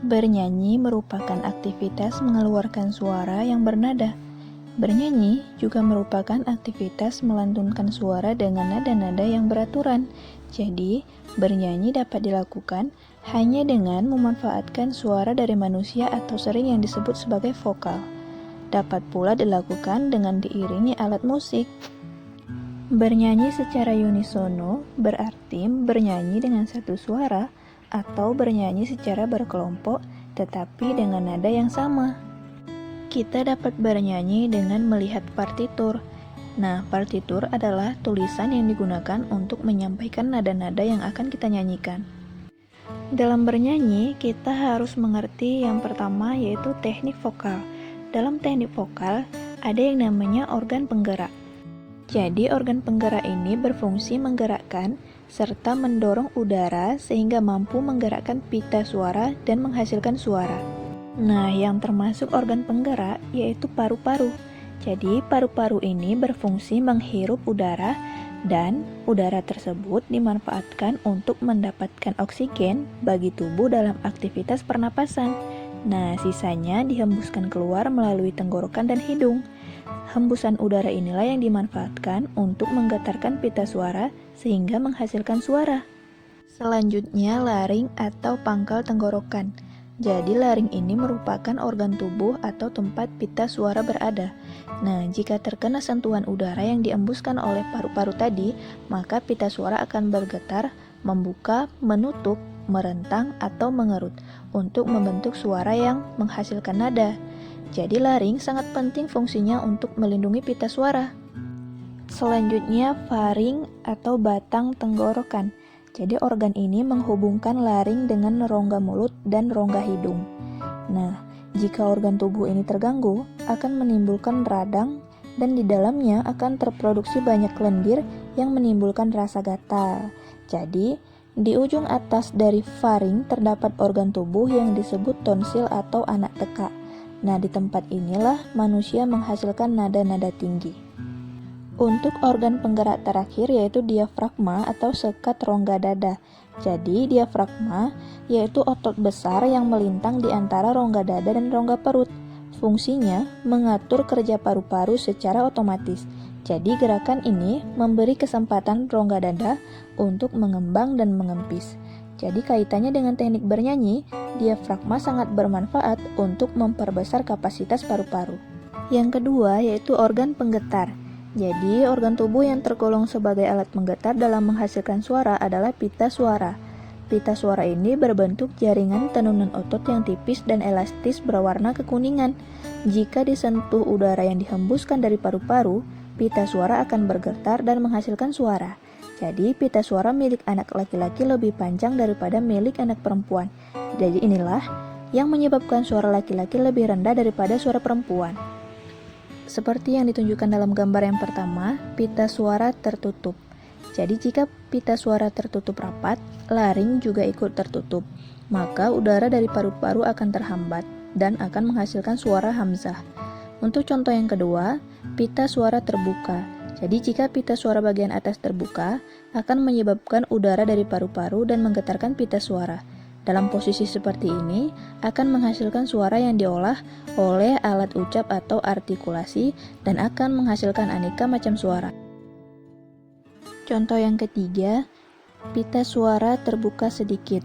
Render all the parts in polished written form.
Bernyanyi merupakan aktivitas mengeluarkan suara yang bernada. Bernyanyi juga merupakan aktivitas melantunkan suara dengan nada-nada yang beraturan. Jadi, bernyanyi dapat dilakukan hanya dengan memanfaatkan suara dari manusia atau sering yang disebut sebagai vokal. Dapat pula dilakukan dengan diiringi alat musik. Bernyanyi secara unisono berarti bernyanyi dengan satu suara atau bernyanyi secara berkelompok tetapi dengan nada yang sama. Kita dapat bernyanyi dengan melihat partitur. Nah, partitur adalah tulisan yang digunakan untuk menyampaikan nada-nada yang akan kita nyanyikan. Dalam bernyanyi, kita harus mengerti yang pertama yaitu teknik vokal. Dalam teknik vokal, ada yang namanya organ penggerak. Jadi, organ penggerak ini berfungsi menggerakkan serta mendorong udara sehingga mampu menggerakkan pita suara dan menghasilkan suara. Nah, yang termasuk organ penggerak yaitu paru-paru. Jadi, paru-paru ini berfungsi menghirup udara dan udara tersebut dimanfaatkan untuk mendapatkan oksigen bagi tubuh dalam aktivitas pernapasan. Nah, sisanya dihembuskan keluar melalui tenggorokan dan hidung. Hembusan udara inilah yang dimanfaatkan untuk menggetarkan pita suara sehingga menghasilkan suara. Selanjutnya, laring atau pangkal tenggorokan. Jadi, laring ini merupakan organ tubuh atau tempat pita suara berada. Nah, jika terkena sentuhan udara yang diembuskan oleh paru-paru tadi, maka pita suara akan bergetar, membuka, menutup, merentang, atau mengerut untuk membentuk suara yang menghasilkan nada. Jadi, laring sangat penting fungsinya untuk melindungi pita suara. Selanjutnya, faring atau batang tenggorokan. Jadi, organ ini menghubungkan laring dengan rongga mulut dan rongga hidung. Nah, jika organ tubuh ini terganggu, akan menimbulkan radang dan di dalamnya akan terproduksi banyak lendir yang menimbulkan rasa gatal. Jadi, di ujung atas dari faring terdapat organ tubuh yang disebut tonsil atau anak teka. Nah, di tempat inilah manusia menghasilkan nada-nada tinggi. Untuk organ penggerak terakhir yaitu diafragma atau sekat rongga dada. Jadi, diafragma yaitu otot besar yang melintang di antara rongga dada dan rongga perut. Fungsinya mengatur kerja paru-paru secara otomatis. Jadi, gerakan ini memberi kesempatan rongga dada untuk mengembang dan mengempis. Jadi, kaitannya dengan teknik bernyanyi, diafragma sangat bermanfaat untuk memperbesar kapasitas paru-paru. Yang kedua yaitu organ penggetar. Jadi, organ tubuh yang tergolong sebagai alat penggetar dalam menghasilkan suara adalah pita suara. Pita suara ini berbentuk jaringan tenunan otot yang tipis dan elastis berwarna kekuningan. Jika disentuh udara yang dihembuskan dari paru-paru, pita suara akan bergetar dan menghasilkan suara. Jadi, pita suara milik anak laki-laki lebih panjang daripada milik anak perempuan. Jadi, inilah yang menyebabkan suara laki-laki lebih rendah daripada suara perempuan. Seperti yang ditunjukkan dalam gambar yang pertama, pita suara tertutup. Jadi, jika pita suara tertutup rapat, laring juga ikut tertutup. Maka udara dari paru-paru akan terhambat dan akan menghasilkan suara hamzah. Untuk contoh yang kedua, pita suara terbuka. Jadi, jika pita suara bagian atas terbuka, akan menyebabkan udara dari paru-paru dan menggetarkan pita suara. Dalam posisi seperti ini, akan menghasilkan suara yang diolah oleh alat ucap atau artikulasi dan akan menghasilkan aneka macam suara. Contoh yang ketiga, pita suara terbuka sedikit.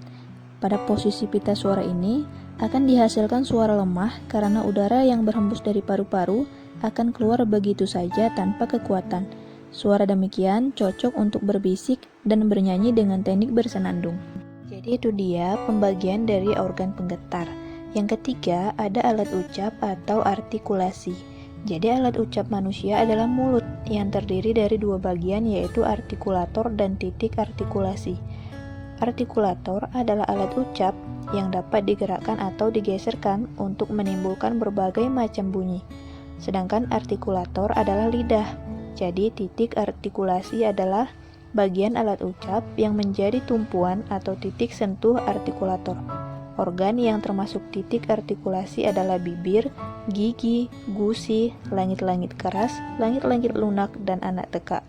Pada posisi pita suara ini, akan dihasilkan suara lemah karena udara yang berhembus dari paru-paru akan keluar begitu saja tanpa kekuatan. Suara demikian cocok untuk berbisik dan bernyanyi dengan teknik bersenandung. Jadi itu dia pembagian dari organ penggetar. Yang ketiga ada alat ucap atau artikulasi. Jadi alat ucap manusia adalah mulut yang terdiri dari dua bagian yaitu artikulator dan titik artikulasi. Artikulator adalah alat ucap yang dapat digerakkan atau digeserkan untuk menimbulkan berbagai macam bunyi. Sedangkan artikulator adalah lidah. Jadi titik artikulasi adalah bagian alat ucap yang menjadi tumpuan atau titik sentuh artikulator. Organ yang termasuk titik artikulasi adalah bibir, gigi, gusi, langit-langit keras, langit-langit lunak, dan anak teka.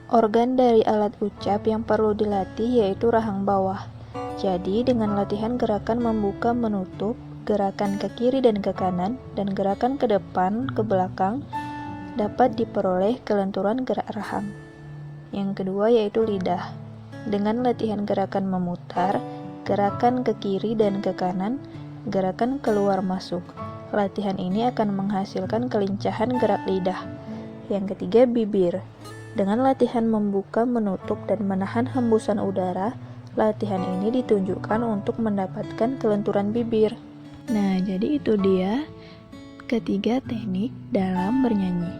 Organ dari alat ucap yang perlu dilatih yaitu rahang bawah. Jadi, dengan latihan gerakan membuka menutup, gerakan ke kiri dan ke kanan, dan gerakan ke depan, ke belakang, dapat diperoleh kelenturan gerak rahang. Yang kedua yaitu lidah. Dengan latihan gerakan memutar, gerakan ke kiri dan ke kanan, gerakan keluar masuk. Latihan ini akan menghasilkan kelincahan gerak lidah. Yang ketiga, bibir. Dengan latihan membuka, menutup, dan menahan hembusan udara, latihan ini ditunjukkan untuk mendapatkan kelenturan bibir. Nah, jadi itu dia ketiga teknik dalam bernyanyi.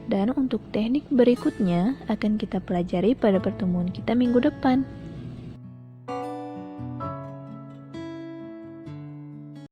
Dan untuk teknik berikutnya akan kita pelajari pada pertemuan kita minggu depan.